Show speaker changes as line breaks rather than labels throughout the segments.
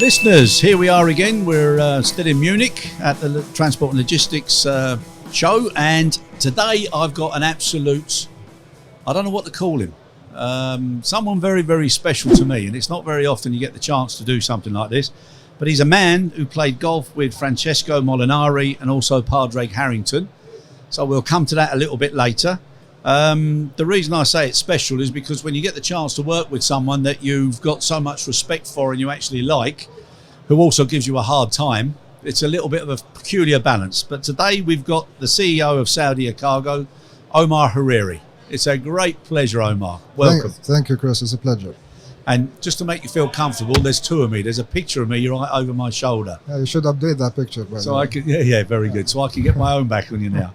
Listeners, here we are again. We're still in Munich at the Transport and Logistics show, and today I've got an absolute, I don't know what to call him, someone very, very special to me, and it's not very often you get the chance to do something like this, but he's a man who played golf with Francesco Molinari and also Padraig Harrington, so we'll come to that a little bit later. The reason I say it's special is because when you get the chance to work with someone that you've got so much respect for and you actually like, who also gives you a hard time, it's a little bit of a peculiar balance. But today we've got the CEO of Saudia Cargo, Omar Hariri. It's a great pleasure, Omar. Welcome.
Thank you, Chris. It's a pleasure.
And just to make you feel comfortable, there's two of me. There's a picture of me right over my shoulder.
Yeah, you should update that picture.
So I can, yeah, very good. So I can get my own back on you now.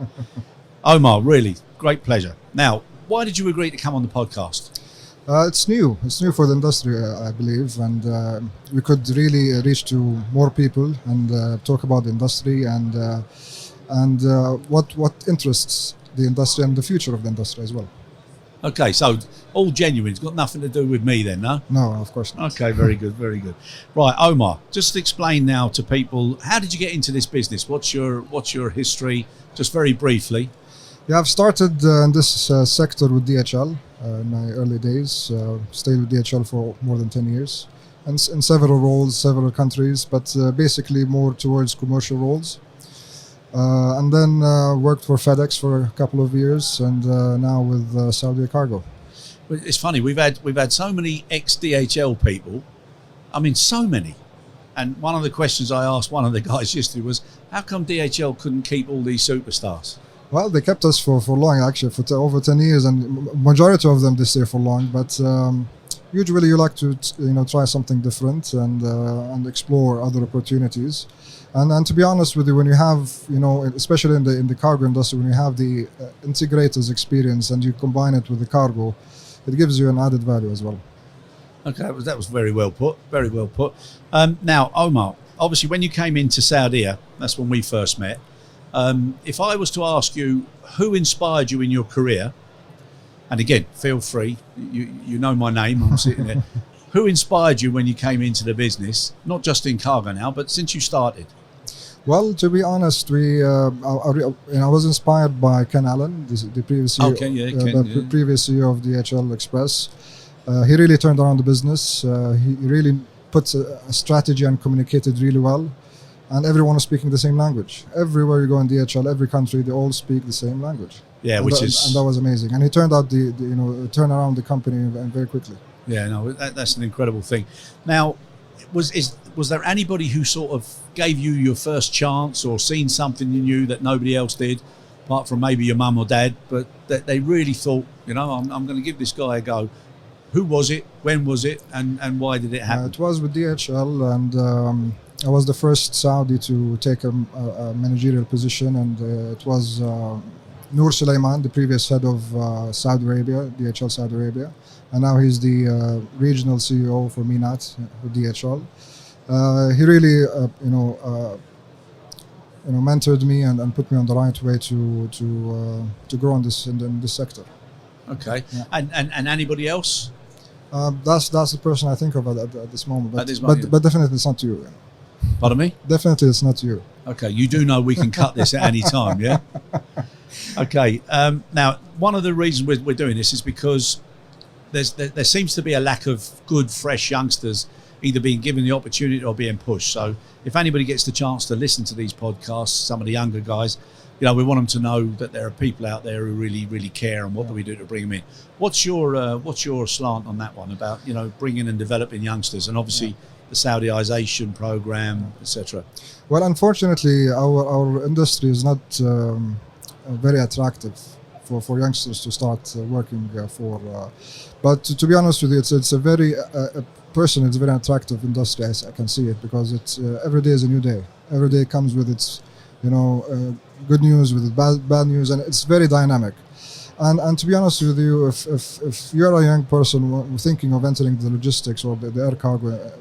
Omar, really, great pleasure. Now, why did you agree to come on the podcast?
It's new. It's new for the industry, I believe, and we could really reach to more people and talk about the industry and what interests the industry and the future of the industry as well.
Okay, so all genuine. It's got nothing to do with me then, no?
No, of course not.
Okay, very good, very good. Right, Omar, just explain now to people, how did you get into this business? What's your history, just very briefly?
Yeah, I've started in this sector with DHL in my early days. Stayed with DHL for more than 10 years, and in several roles, several countries, but basically more towards commercial roles. And then worked for FedEx for a couple of years, and now with Saudia Cargo.
It's funny, we've had so many ex-DHL people. I mean, so many. And one of the questions I asked one of the guys yesterday was, how come DHL couldn't keep all these superstars?
Well, they kept us for long, actually, for over 10 years, and majority of them they stay for long. But usually, you like to try something different and explore other opportunities. And to be honest with you, when you have especially in the cargo industry, when you have the integrators experience and you combine it with the cargo, it gives you an added value as well.
Okay, that was very well put. Very well put. Now, Omar, obviously, when you came into Saudia, that's when we first met. If I was to ask you who inspired you in your career, and again, feel free, you know my name, I'm sitting there. Who inspired you when you came into the business, not just in cargo now, but since you started?
Well, to be honest, I was inspired by Ken Allen, the previous CEO, previous CEO of DHL Express. He really turned around the business. He really put a strategy and communicated really well. And everyone is speaking the same language. Everywhere you go in DHL, every country, they all speak the same language.
Yeah, and
that was amazing. And he turned out turn around the company very quickly.
Yeah, no, that's an incredible thing. Now, was there anybody who sort of gave you your first chance or seen something you knew that nobody else did, apart from maybe your mum or dad, but that they really thought, I'm going to give this guy a go? Who was it? When was it? And why did it happen?
It was with DHL, and I was the first Saudi to take a managerial position, and it was Noor Suleiman, the previous head of Saudi Arabia, DHL Saudi Arabia, and now he's the regional CEO for MENAT with DHL. He really, mentored me and put me on the right way to grow in this sector.
Okay, yeah. And anybody else?
That's the person I think of at this moment.
But
definitely it's not you.
Pardon me?
Definitely it's not you.
Okay, you do know we can cut this at any time, yeah? Okay, now one of the reasons we're doing this is because there seems to be a lack of good, fresh youngsters either being given the opportunity or being pushed. So if anybody gets the chance to listen to these podcasts, some of the younger guys, we want them to know that there are people out there who really, really care, and what do we do to bring them in? What's your slant on that one about, bringing and developing youngsters, and obviously the Saudiization program, etc.?
Well, unfortunately, our industry is not very attractive for youngsters to start working for. But to be honest with you, it's a very personally, it's a very attractive industry. I can see it because it's every day is a new day. Every day comes with its good news, with its bad news, and it's very dynamic. And to be honest with you, if you're a young person thinking of entering the logistics or the air cargo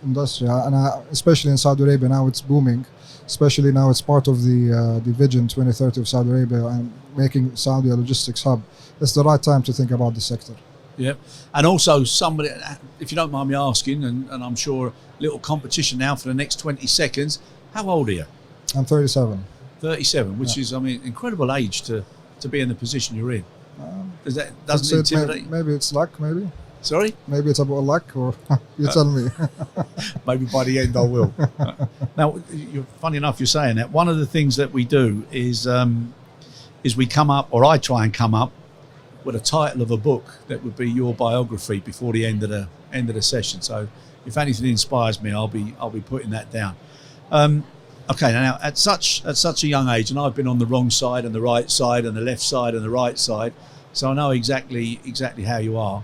industry, and especially in Saudi Arabia now, it's booming. Especially now, it's part of the Vision 2030 of Saudi Arabia and making Saudi a logistics hub. It's the right time to think about the sector.
Yeah. And also somebody, if you don't mind me asking, and I'm sure a little competition now for the next 20 seconds, how old are you?
I'm 37.
37, which is, I mean, incredible age to be in the position you're in. Doesn't intimidate?
Maybe it's luck, maybe.
Sorry?
Maybe it's about luck, or you tell me.
Maybe by the end I will. Now, funny enough, you're saying that. One of the things that we do is we come up, or I try and come up, with a title of a book that would be your biography before the end of the session. So, if anything inspires me, I'll be putting that down. Okay, now at such a young age, and I've been on the wrong side and the right side and the left side and the right side, so I know exactly how you are.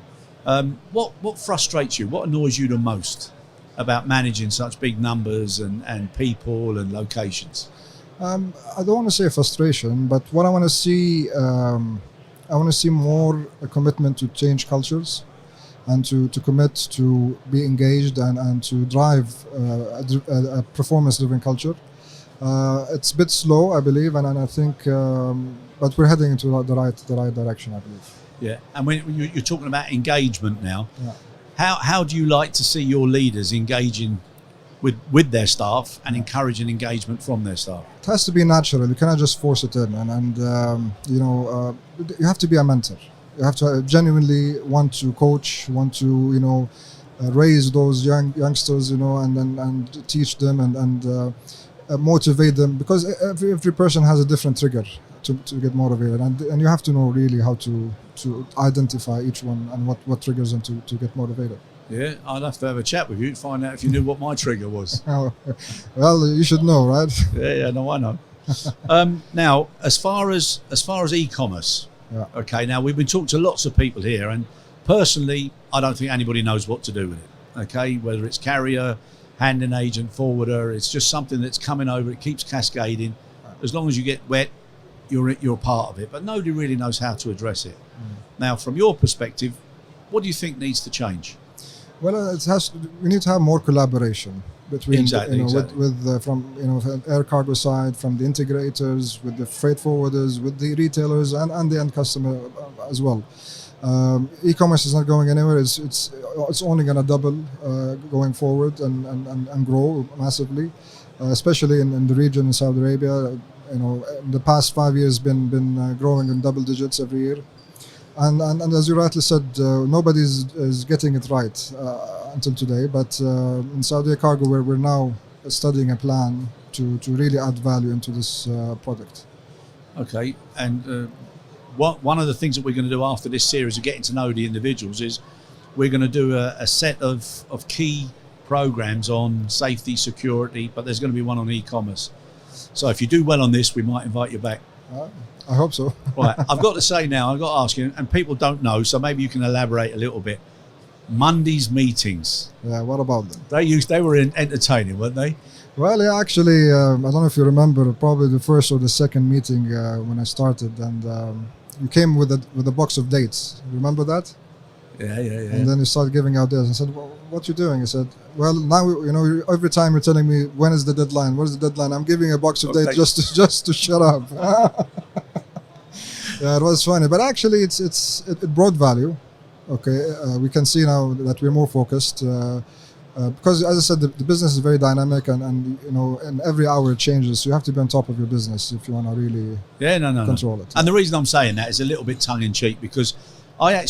What frustrates you? What annoys you the most about managing such big numbers and people and locations?
I don't want to say frustration, but what I want to see, I want to see more a commitment to change cultures, and to commit to be engaged and to drive a performance-driven culture. It's a bit slow, I believe, and I think, but we're heading into the right direction, I believe.
Yeah, and when you're talking about engagement now,
yeah.
how do you like to see your leaders engaging with their staff and encouraging engagement from their staff?
It has to be natural. You cannot just force it in, and you have to be a mentor. You have to genuinely want to coach, want to raise those youngsters, and teach them and motivate them, because every person has a different trigger to get motivated, and you have to know really how to identify each one and what triggers them to get motivated.
Yeah, I'd have to have a chat with you to find out if you knew what my trigger was.
Well, you should know, right?
Yeah, no, I know. Now, as far as e-commerce,
yeah.
Okay, now we've been talking to lots of people here, and personally, I don't think anybody knows what to do with it. Okay, whether it's carrier, handling agent, forwarder, it's just something that's coming over. It keeps cascading. As long as you get wet, you're part of it, but nobody really knows how to address it. Now, from your perspective, what do you think needs to change?
Well, we need to have more collaboration between
exactly.
from air cargo side, from the integrators, with the freight forwarders, with the retailers, and the end customer as well. E-commerce is not going anywhere. It's only going to double going forward and grow massively, especially in the region in Saudi Arabia. In the past 5 years, been growing in double digits every year. And as you rightly said, nobody is getting it right until today. But in Saudia Cargo, we're now studying a plan to really add value into this product.
Okay, and one of the things that we're going to do after this series of getting to know the individuals is we're going to do a set of key programs on safety, security, but there's going to be one on e-commerce. So if you do well on this, we might invite you back.
I hope so.
Right, I've got to say now, I've got to ask you, and people don't know, so maybe you can elaborate a little bit. Monday's meetings.
Yeah, what about them?
They were entertaining, weren't they?
Well, yeah, actually, I don't know if you remember, probably the first or the second meeting when I started, and you came with a box of dates. Remember that?
Yeah.
And then you started giving out dates. I said, well, what you doing? I said, well, now every time you're telling me when is the deadline, what is the deadline? I'm giving a box of dates just to shut up. Yeah, it was funny, but actually it brought value. Okay, we can see now that we're more focused because, as I said, the business is very dynamic, and and every hour it changes. So you have to be on top of your business if you want to really control it.
And the reason I'm saying that is a little bit tongue in cheek, because I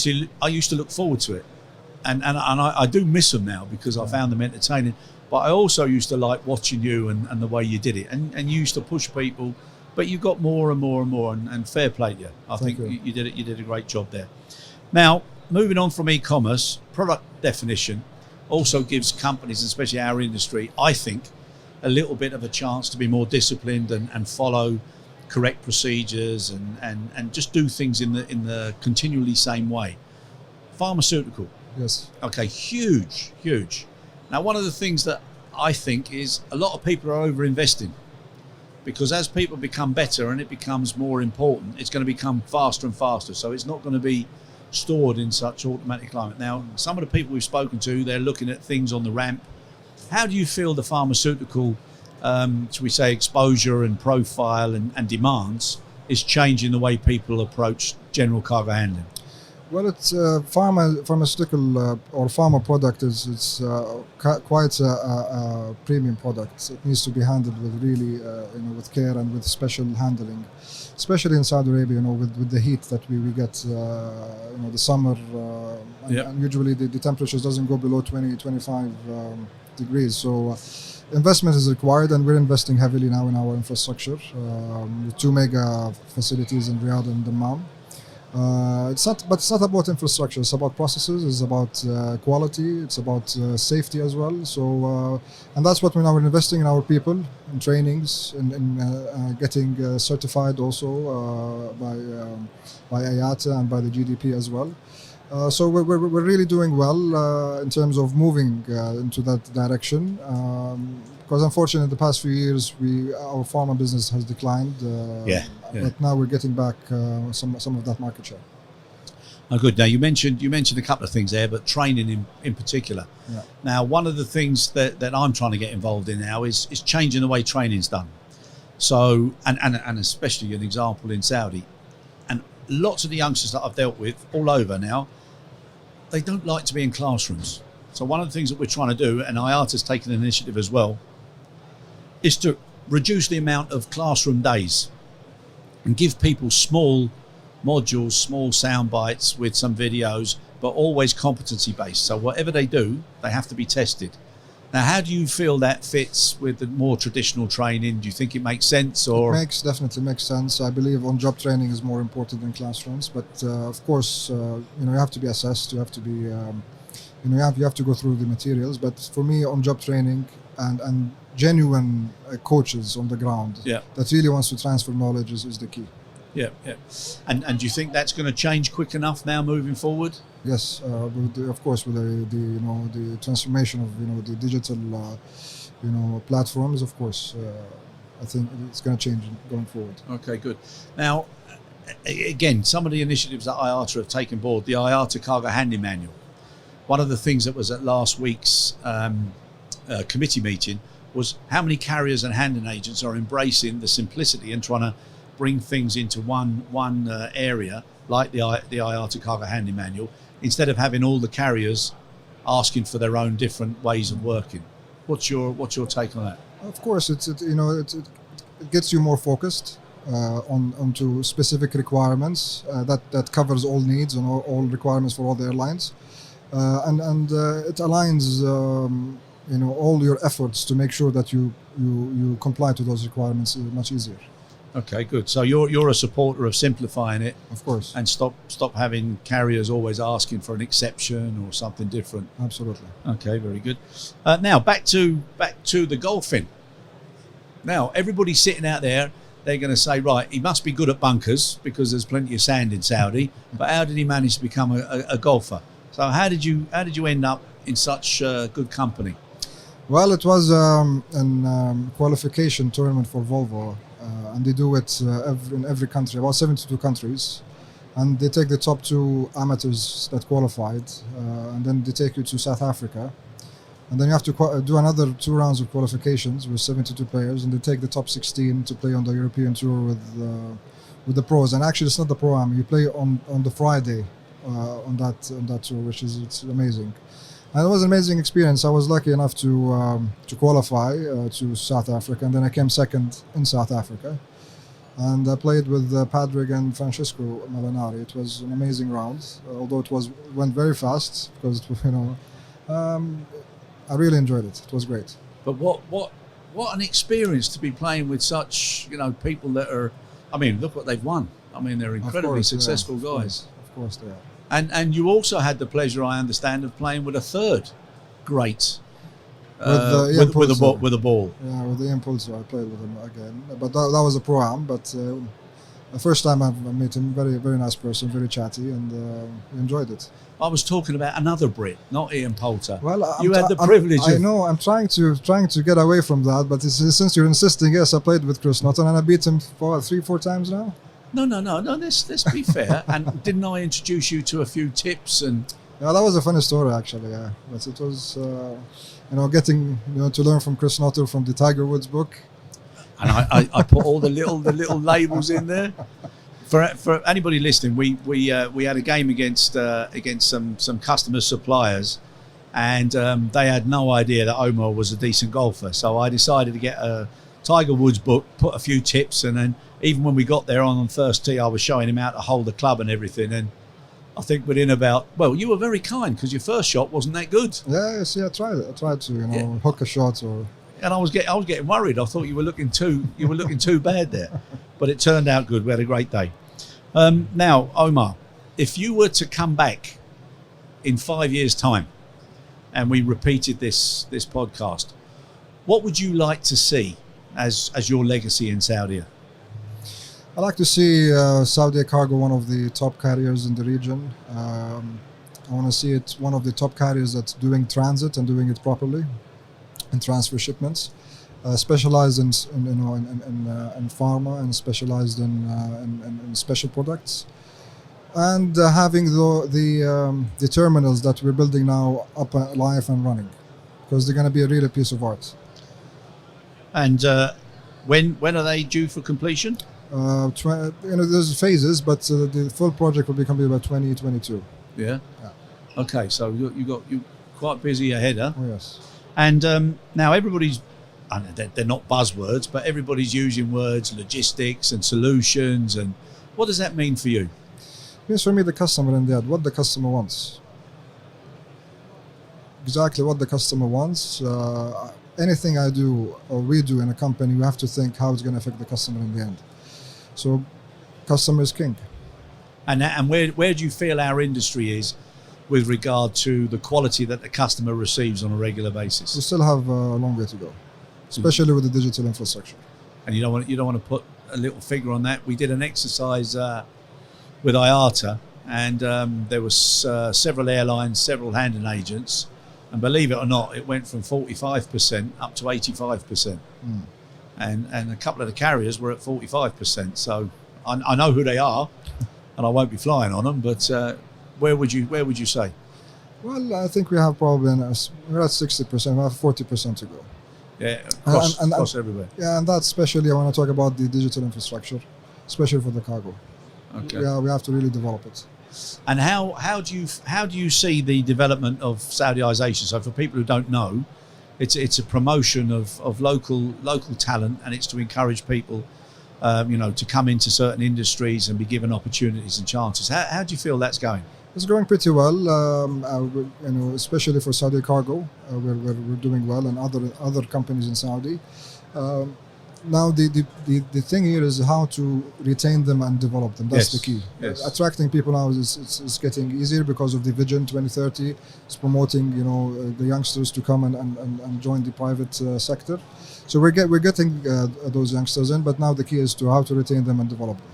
used to look forward to it, and I do miss them now because I found them entertaining. But I also used to like watching you and the way you did it, and you used to push people. But you got more and more and more, and fair play to you. I think you did it. You did a great job there. Now, moving on from e-commerce, product definition also gives companies, especially our industry, I think, a little bit of a chance to be more disciplined and follow correct procedures and just do things in the continually same way. Pharmaceutical.
Yes.
Okay, huge. Now, one of the things that I think is a lot of people are over-investing. Because as people become better and it becomes more important, it's going to become faster and faster. So it's not going to be stored in such automatic climate. Now, some of the people we've spoken to, they're looking at things on the ramp. How do you feel the pharmaceutical, shall we say, exposure and profile and demands is changing the way people approach general cargo handling?
Well, it's pharmaceutical or pharma product is it's quite a premium product. It needs to be handled with really with care and with special handling, especially in Saudi Arabia. With the heat that we get, the summer, and usually the temperatures doesn't go below 25 degrees. So investment is required, and we're investing heavily now in our infrastructure. With 2 mega facilities in Riyadh and Dammam. It's not about infrastructure. It's about processes. It's about quality. It's about safety as well. So, and that's what we're now investing in our people, in trainings, in getting certified also by IATA and by the GDP as well. So we're really doing well in terms of moving into that direction. Because unfortunately, in the past few years, our pharma business has declined. But now we're getting back some of that market share.
Oh, good. Now you mentioned a couple of things there, but training in particular.
Yeah.
Now, one of the things that I'm trying to get involved in now is changing the way training's done. So, and especially an example in Saudi, and lots of the youngsters that I've dealt with all over now, they don't like to be in classrooms. So one of the things that we're trying to do, and IATA's taken an initiative as well, is to reduce the amount of classroom days and give people small modules, small sound bites with some videos, but always competency based. So whatever they do, they have to be tested. Now, how do you feel that fits with the more traditional training? Do you think it makes sense? Or
Definitely makes sense. I believe on-job training is more important than classrooms, but of course, you have to be assessed. You have to be, you have to go through the materials. But for me, on-job training and genuine coaches on the ground that really wants to transfer knowledge is the key.
Yeah. And do you think that's going to change quick enough now moving forward?
Yes, of course, with the transformation of the digital platforms. Of course, I think it's going to change going forward.
Okay, good. Now, again, some of the initiatives that IATA have taken board, the IATA Cargo Handling Manual. One of the things that was at last week's committee meeting was how many carriers and handling agents are embracing the simplicity and trying to bring things into one area like the IATA Cargo Handling Manual, instead of having all the carriers asking for their own different ways of working. What's your take on that?
Of course, it gets you more focused onto specific requirements that covers all needs and all requirements for all the airlines, and it aligns all your efforts to make sure that you comply to those requirements much easier.
Okay, good. So you're a supporter of simplifying it,
of course,
and stop having carriers always asking for an exception or something different.
Absolutely.
Okay, very good. Now back to the golfing. Now everybody's sitting out there. They're going to say, right, he must be good at bunkers because there's plenty of sand in Saudi. But how did he manage to become a golfer? So how did you end up in such good company?
Well, it was a qualification tournament for Volvo. And they do it in every country, about 72 countries. And they take the top 2 amateurs that qualified, and then they take you to South Africa. And then you have to do another 2 rounds of qualifications with 72 players, and they take the top 16 to play on the European Tour with the pros. And actually, it's not the Pro-Am. You play on the Friday on that tour, which it's amazing. And it was an amazing experience. I was lucky enough to qualify to South Africa, and then I came second in South Africa. And I played with Padraig and Francesco Molinari. It was an amazing round, although it went very fast because I really enjoyed it. It was great.
But what an experience to be playing with such people that are. I mean, look what they've won. I mean, they're incredibly successful guys.
Of course they are.
And you also had the pleasure, I understand, of playing with a third great with a ball.
Yeah, with the Impulse, I played with him again. But that was a Pro-Am. But the first time I met him, very, very nice person, very chatty, and we enjoyed it.
I was talking about another Brit, not Ian Poulter.
Well,
you had the privilege.
I know. I'm trying to get away from that, but since you're insisting, yes, I played with Chris Norton, and I beat him for 3-4 times now. No.
Let's be fair. And didn't I introduce you to a few tips and?
Yeah, that was a funny story actually. Yeah, but it was getting to learn from Chris Norton from the Tiger Woods book.
And I put all the little labels in there. For anybody listening, we had a game against some customer suppliers, and they had no idea that Omar was a decent golfer. So I decided to get a Tiger Woods book, put a few tips, and then even when we got there on first tee, I was showing him how to hold the club and everything. And I think within about, well, you were very kind because your first shot wasn't that good.
Yeah, see, I tried it. I tried to, hook a shot or.
And I was getting worried. I thought you were looking too bad there, but it turned out good. We had a great day. Now, Omar, if you were to come back in 5 years' time, and we repeated this podcast, what would you like to see as your legacy in Saudi?
I like to see Saudia Cargo one of the top carriers in the region. I want to see it one of the top carriers that's doing transit and doing it properly. And transfer shipments, specialized in pharma and specialized in special products, and having the terminals that we're building now up live and running, because they're going to be a real piece of art. And
when are they due for completion?
There's phases, but the full project will be complete by 2022.
Yeah. Okay, so you're quite busy ahead, huh?
Oh, yes.
And now everybody's, I know they're not buzzwords, but everybody's using words, logistics and solutions. And what does that mean for you?
It means for me the customer in the end, what the customer wants. Exactly what the customer wants. Anything I do or we do in a company, we have to think how it's going to affect the customer in the end. So customer is king.
And where do you feel our industry is with regard to the quality that the customer receives on a regular basis?
We still have a long way to go, especially with the digital infrastructure.
And you don't want to put a little figure on that. We did an exercise with IATA, and there was several airlines, several handling agents, and believe it or not, it went from 45% up to 85%. And a couple of the carriers were at 45%. So I know who they are, and I won't be flying on them, but. Where would you say?
Well, I think we have probably we're at 60%. We have 40% to go.
Yeah, across everywhere.
Yeah, and that's especially I want to talk about the digital infrastructure, especially for the cargo.
Okay.
Yeah, we have to really develop it.
And how do you see the development of Saudiization? So for people who don't know, it's a promotion of local talent, and it's to encourage people. To come into certain industries and be given opportunities and chances. How do you feel that's going?
It's going pretty well, especially for Saudia Cargo. We're doing well, and other companies in Saudi. Now the thing here is how to retain them and develop them. That's the key.
Yes.
Attracting people now is getting easier because of the Vision 2030. It's promoting the youngsters to come and join the private sector. So we're getting those youngsters in, but now the key is to how to retain them and develop them.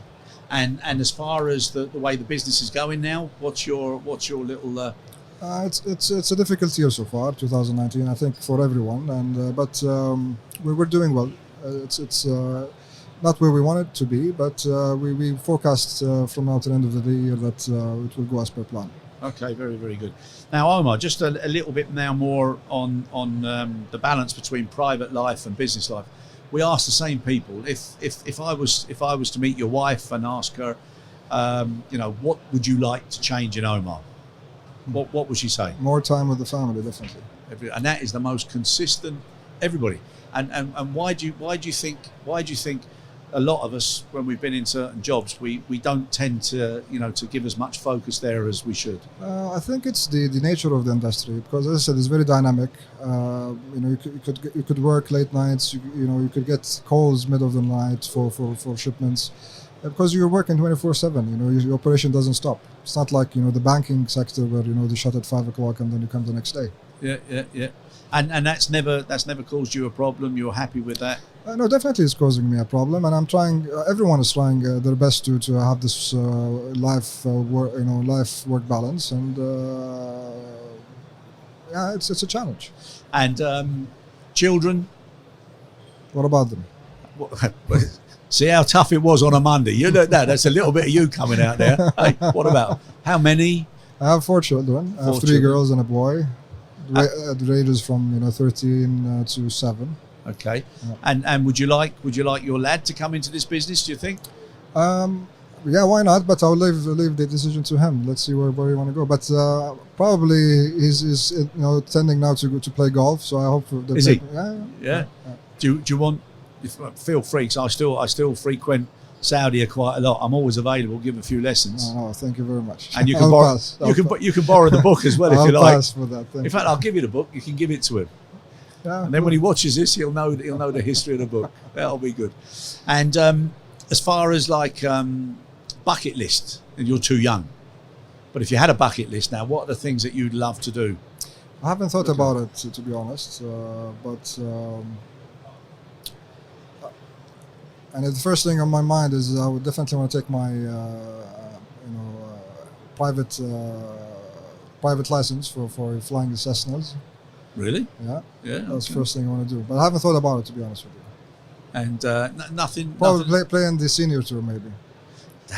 And as far as the way the business is going now, what's your little?
It's a difficult year so far, 2019. I think for everyone, but we're doing well. It's not where we want it to be, but we forecast from now to the end of the year that it will go as per plan.
Okay, very, very good. Now, Omar, just a little bit now more on the balance between private life and business life. We ask the same people. If I was to meet your wife and ask her, what would you like to change in Omar? What would she say?
More time with the family, definitely.
And that is the most consistent. Everybody. And why do you think a lot of us, when we've been in certain jobs, we don't tend to give as much focus there as we should?
I think it's the nature of the industry, because as I said, it's very dynamic. You could work late nights. You could get calls middle of the night for shipments, because you're working 24/7. Your operation doesn't stop. It's not like the banking sector where they shut at 5 o'clock and then you come the next day.
Yeah. And that's never caused you a problem. You're happy with that?
No, definitely it's causing me a problem, and I'm trying. Everyone is trying their best to have this life work balance, and it's a challenge.
And children,
what about them?
See how tough it was on a Monday. You know that's a little bit of you coming out there. Hey, what about how many?
I have 4 children. I have 3 girls and a boy. The ages from 13 to 7.
Okay, yeah. And would you like your lad to come into this business? Do you think?
Yeah, why not? But I'll leave the decision to him. Let's see where you want to go. But probably he's tending now to play golf. So I hope that
Is he?
Yeah.
Do you want? Feel free, because I still frequent Saudia quite a lot. I'm always available. Give a few lessons.
Oh, thank you very much.
And you can borrow. You can borrow the book as well if you like.
Pass for that.
In fact, I'll give you the book. You can give it to him.
Yeah,
and then when he watches this, he'll know the history of the book. That'll be good. And as far as like bucket list, and you're too young, but if you had a bucket list now, what are the things that you'd love to do?
I haven't thought about it, to be honest. And the first thing on my mind is I would definitely want to take my private license for flying the Cessnas.
Really?
Yeah.
Yeah.
That's the first thing I want to do. But I haven't thought about it, to be honest with you.
And nothing.
Probably play in the senior tour, maybe.
Do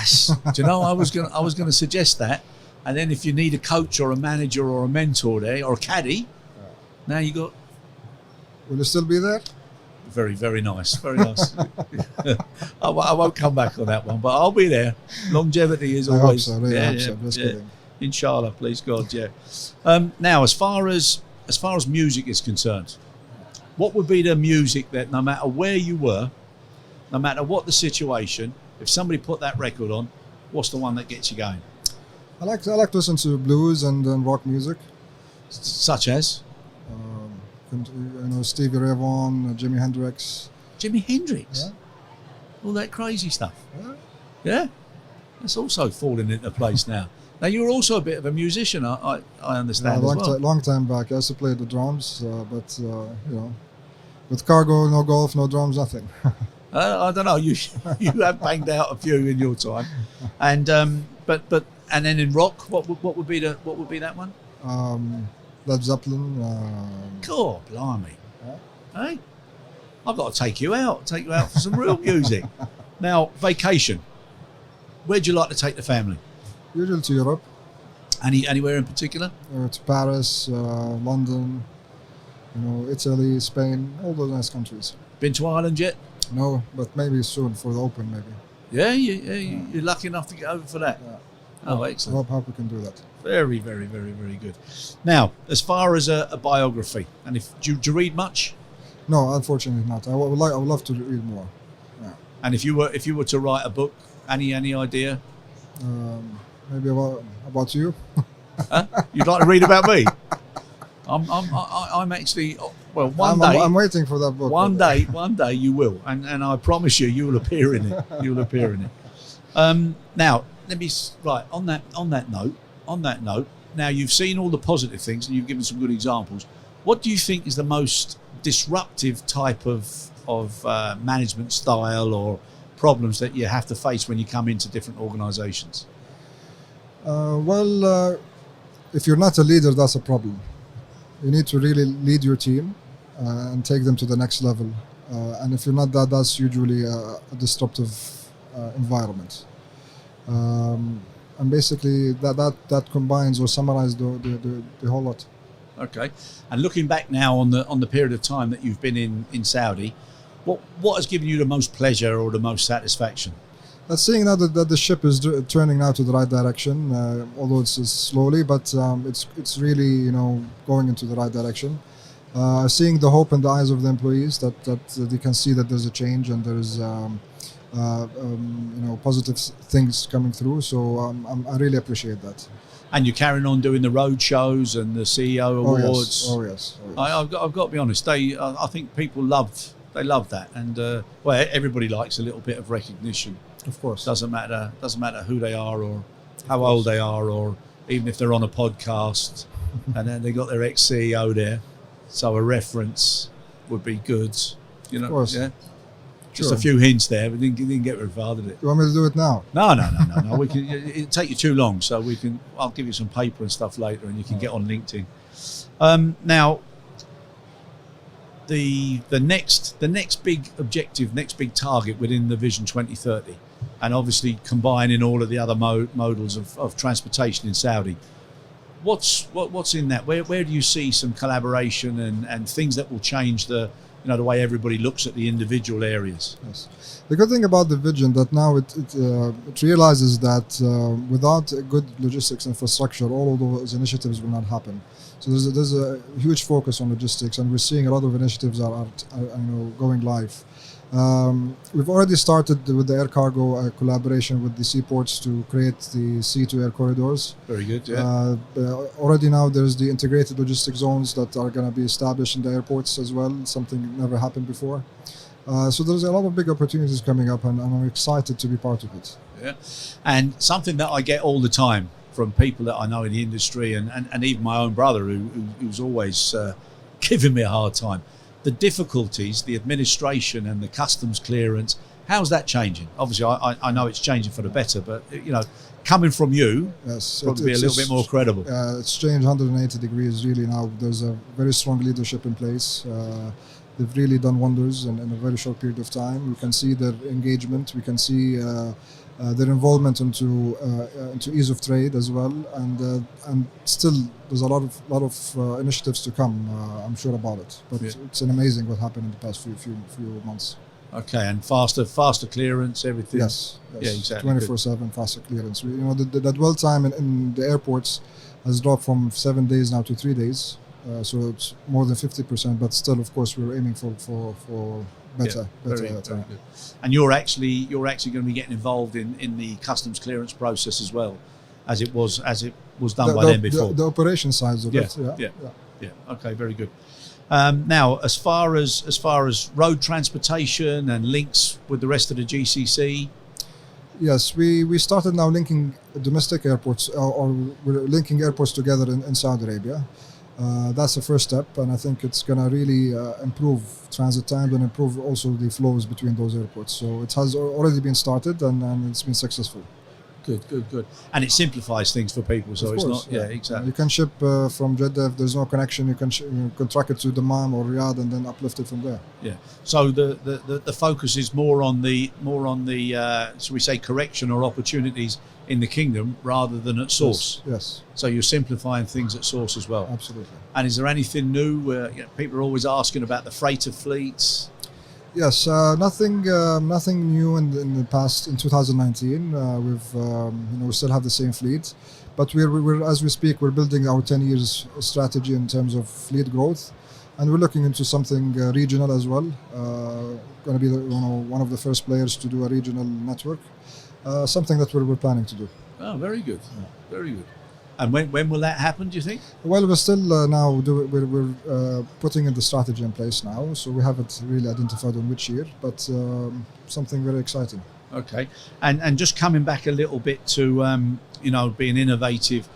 you know? I was gonna suggest that. And then if you need a coach or a manager or a mentor there or a caddy, now you got.
Will you still be there?
Very, very nice. Very nice. I won't come back on that one, but I'll be there. Longevity is always.
I hope so. Really, I hope so. Just kidding.
Inshallah, please God, yeah. Now, as far as music is concerned, what would be the music that, no matter where you were, no matter what the situation, if somebody put that record on, what's the one that gets you going?
I like to listen to blues and rock music,
such as
Stevie Ray Vaughan, Jimi Hendrix.
Jimi Hendrix,
yeah.
All that crazy stuff.
Yeah.
That's also falling into place now. Now you're also a bit of a musician, I understand.
Long time back, I used to play the drums, but with cargo, no golf, no drums, nothing.
I don't know. You have banged out a few in your time, and and then in rock, what would be that one?
Led Zeppelin.
God, blimey! Hey, I've got to take you out for some real music. Now, vacation. Where'd you like to take the family?
Usually to Europe.
Anywhere in particular?
To Paris, London, Italy, Spain, all those nice countries.
Been to Ireland yet?
No, but maybe soon for the Open, maybe.
Yeah, you're lucky enough to get over for that.
Yeah.
Oh, excellent.
I hope we can do that.
Very, very, very, very good. Now, as far as a biography, and do you read much?
No, unfortunately not. I would love to read more. Yeah.
And if you were to write a book, any idea?
Maybe about you.
Huh? You'd like to read about me? I'm actually
I'm waiting for that book.
One day you will, and I promise you will appear in it. You'll appear in it. Now, let me on that note. Now you've seen all the positive things, and you've given some good examples. What do you think is the most disruptive type of management style or problems that you have to face when you come into different organisations?
If you're not a leader, that's a problem. You need to really lead your team and take them to the next level. And if you're not that, that's usually a disruptive environment. And basically, that combines or summarizes the whole lot.
Okay. And looking back now on the period of time that you've been in Saudi, what has given you the most pleasure or the most satisfaction?
Seeing now that the ship is turning now to the right direction, although it's slowly, but it's really going into the right direction. Seeing the hope in the eyes of the employees that they can see that there's a change and there's positive things coming through. So I really appreciate that.
And you're carrying on doing the road shows and the CEO awards.
Oh yes.
I've got to be honest. I think people loved that, and everybody likes a little bit of recognition.
Of course.
Doesn't matter who they are or how old they are, or even if they're on a podcast and then they got their ex-CEO there. So a reference would be good.
Of course.
Yeah. Just
Sure.
a few hints there, but didn't get very far, did it?
You want me to do it now?
No. We can. It'll take you too long, so we can. I'll give you some paper and stuff later, and you can get on LinkedIn. Now, the next big objective, next big target within the Vision 2030, and obviously combining all of the other modals of transportation in Saudi. What's in that? Where do you see some collaboration and things that will change the the way everybody looks at the individual areas.
Yes. The good thing about the vision that now it realizes that without a good logistics infrastructure, all of those initiatives will not happen. So there's a huge focus on logistics, and we're seeing a lot of initiatives are going live. We've already started with the air cargo collaboration with the seaports to create the sea-to-air corridors.
Very good, yeah.
Already now there's the integrated logistics zones that are going to be established in the airports as well, something never happened before. So there's a lot of big opportunities coming up, and I'm excited to be part of it.
Yeah, and something that I get all the time from people that I know in the industry, and even my own brother who's always giving me a hard time. The difficulties, the administration and the customs clearance, how's that changing? Obviously, I know it's changing for the better, but coming from you,
yes,
probably be a little bit more credible.
It's changed 180 degrees really now. There's a very strong leadership in place. They've really done wonders in a very short period of time. We can see their engagement. We can see their involvement into ease of trade as well, and still there's a lot of initiatives to come. I'm sure about it, but it's amazing what happened in the past few months.
Okay, and faster clearance, everything.
Yes.
Yeah, exactly.
24/7 faster clearance. The dwell time in the airports has dropped from 7 days now to 3 days. So it's more than 50%, but still, of course, we're aiming for better.
Very good. And you're actually going to be getting involved in the customs clearance process as well, as it was done by them before.
The operation sides of it.
Yeah. Okay, very good. Now, as far as road transportation and links with the rest of the GCC.
Yes, we started now linking domestic airports, or we're linking airports together in Saudi Arabia. That's the first step, and I think it's going to really improve transit time and improve also the flows between those airports. So it has already been started, and it's been successful.
Good. And it simplifies things for people, so it's not... Yeah, exactly.
You can ship from Jeddah. If there's no connection, you can track it to Dammam or Riyadh and then uplift it from there.
Yeah. So the focus is more on the shall we say, correction or opportunities in the kingdom rather than at source.
Yes.
So you're simplifying things at source as well.
Absolutely.
And is there anything new? People are always asking about the freighter fleets.
Yes, nothing new in the past. In 2019, we still have the same fleet, but we're as we speak, we're building our 10 years strategy in terms of fleet growth, and we're looking into something regional as well. Going to be one of the first players to do a regional network, something that we're planning to do.
Oh, very good, very good. And when will that happen, do you think?
Well, we're still we're putting in the strategy in place now, so we haven't really identified on which year, but something very exciting.
Okay, and just coming back a little bit to being innovative.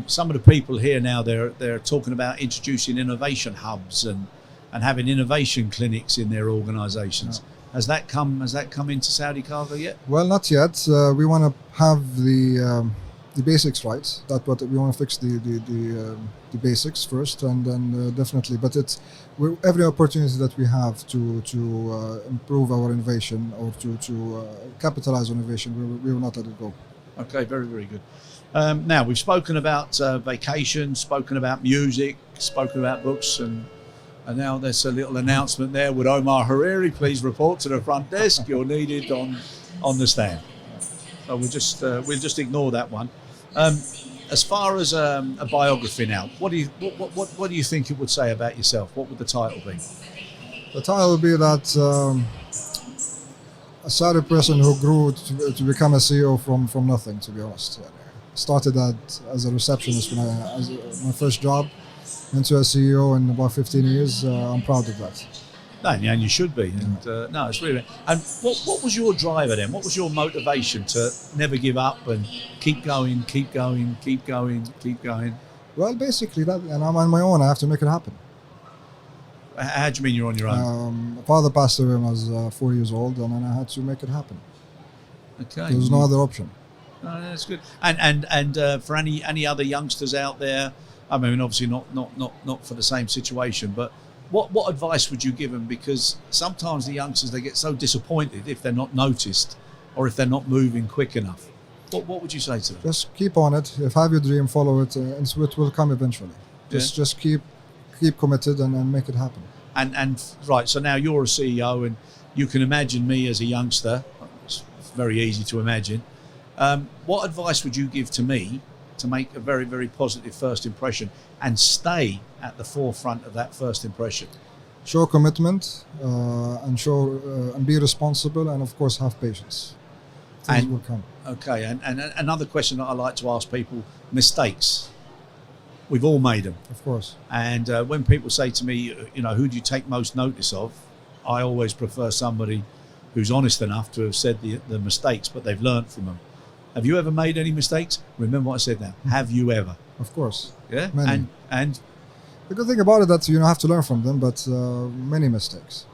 Some of the people here now they're talking about introducing innovation hubs and having innovation clinics in their organisations. Yeah. Has that come into Saudi Cargo yet? Well,
not yet. We want to have the basics right. That's what we want to fix the basics first, and then definitely. But every opportunity that we have to improve our innovation or to capitalize on innovation, we will not let it go.
Okay, very, very good. Now we've spoken about vacation, spoken about music, spoken about books, and now there's a little announcement there with Omar Hariri. Please report to the front desk. You're needed on the stand. So we'll just ignore that one. As far as a biography now, what do you think it would say about yourself? What would the title be?
The title would be that a Saudi person who grew to become a CEO from nothing. To be honest, started as a receptionist as my first job, into a CEO in about 15 years. I'm proud of that.
No, and you should be. And no, it's really. And what was your driver then? What was your motivation to never give up and keep going?
Well, basically that, and I'm on my own. I have to make it happen.
How do you mean you're on your own?
My father passed away when I was 4 years old, and then I had to make it happen.
Okay.
There was no other option.
No, that's good. And for any other youngsters out there, I mean, obviously not for the same situation, but. What advice would you give them? Because sometimes the youngsters, they get so disappointed if they're not noticed or if they're not moving quick enough. What would you say to them?
Just keep on it. If have your dream, follow it, and it will come eventually. Just keep committed and make it happen.
And right, so now you're a CEO, and you can imagine me as a youngster. It's very easy to imagine. What advice would you give to me to make a very, very positive first impression and stay at the forefront of that first impression?
Show commitment and be responsible, and of course have patience. Things will come.
Okay, and another question that I like to ask people: mistakes. We've all made them,
Of course.
and when people say to me, who do you take most notice of? I always prefer somebody who's honest enough to have said the mistakes, but they've learned from them. Have you ever made any mistakes? Remember what I said now. Have you ever?
Of course.
Yeah.
Many.
And
The good thing about it that you have to learn from them, but many mistakes.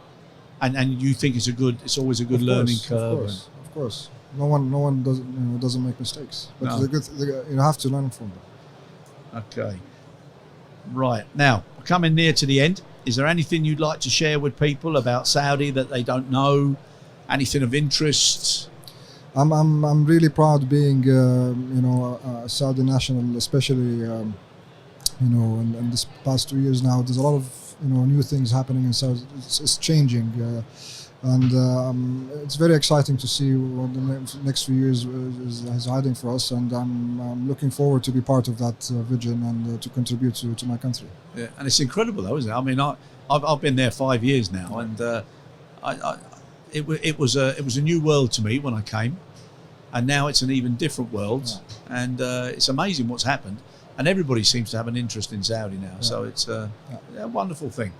and you think it's always a good learning curve.
Of course. No one doesn't make mistakes, but
No.
you have to learn from them.
Okay. Right. Now, we're coming near to the end. Is there anything you'd like to share with people about Saudi that they don't know? Anything of interest?
I'm really proud being a Saudi national, especially in this past 2 years now. There's a lot of new things happening in Saudi. It's changing, and it's very exciting to see what the next few years is hiding for us. And I'm looking forward to be part of that vision and to contribute to my country.
Yeah, and it's incredible, though, isn't it? I mean, I've been there 5 years now, and it was a new world to me when I came, and now it's an even different world, and it's amazing what's happened, and everybody seems to have an interest in Saudi now, so it's a wonderful thing.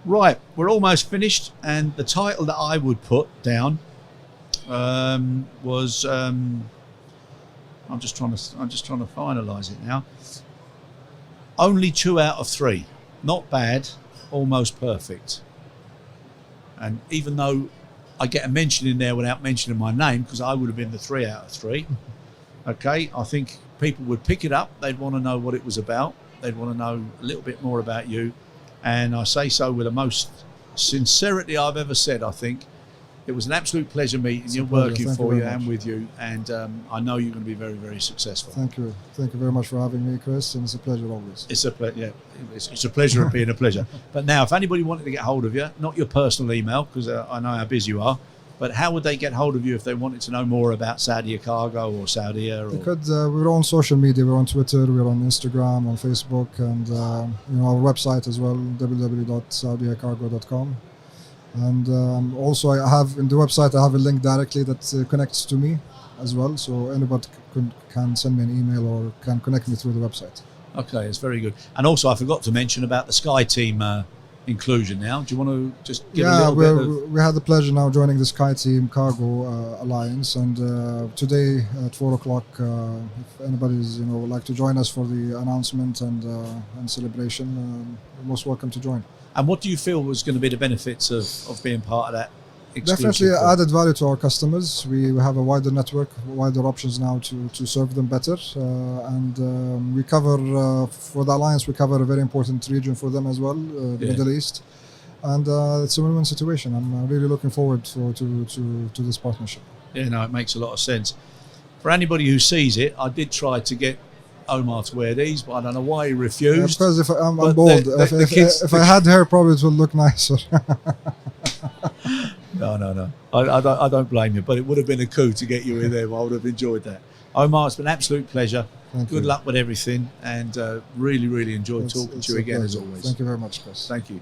Right, we're almost finished, and the title that I would put down was I'm just trying to finalise it now. Only 2 out of 3, not bad, almost perfect. And even though I get a mention in there without mentioning my name, because I would have been the 3 out of 3, okay, I think people would pick it up. They'd want to know what it was about. They'd want to know a little bit more about you. And I say so with the most sincerity I've ever said, I think. It was an absolute pleasure meeting you, working for you and with you. And I know you're going to be very, very successful.
Thank you. Thank you very much for having me, Chris. And it's a pleasure always.
It's a pleasure of being a pleasure. But now, if anybody wanted to get hold of you, not your personal email, because I know how busy you are, but how would they get hold of you if they wanted to know more about Saudia Cargo or Saudia?
They could. We're on social media. We're on Twitter. We're on Instagram, on Facebook, and our website as well, www.saudiacargo.com. And also, I have in the website I have a link directly that connects to me as well. So anybody can send me an email or can connect me through the website.
Okay, it's very good. And also, I forgot to mention about the Sky Team inclusion now. Do you want to just give a little bit of...
we had the pleasure now joining the Sky Team Cargo Alliance, and today at 4 o'clock, if anybody's would like to join us for the announcement and celebration, you're most welcome to join.
And what do you feel was going to be the benefits of being part of that exclusive?
Definitely added value to our customers. We have a wider network, wider options now to serve them better. And we cover, for the Alliance, we cover a very important region for them as well, the Middle East. And it's a win-win situation. I'm really looking forward to this partnership.
Yeah, no, it makes a lot of sense. For anybody who sees it, I did try to get Omar to wear these, but I don't know why he refused.
Because I'm bald. If I had hair, probably it would look nicer.
No. I don't blame you, but it would have been a coup to get you in there. I would have enjoyed that. Omar, it's been an absolute pleasure. Good luck with everything, and really, really enjoyed talking to you again, as always.
Thank you very much, Chris.
Thank you.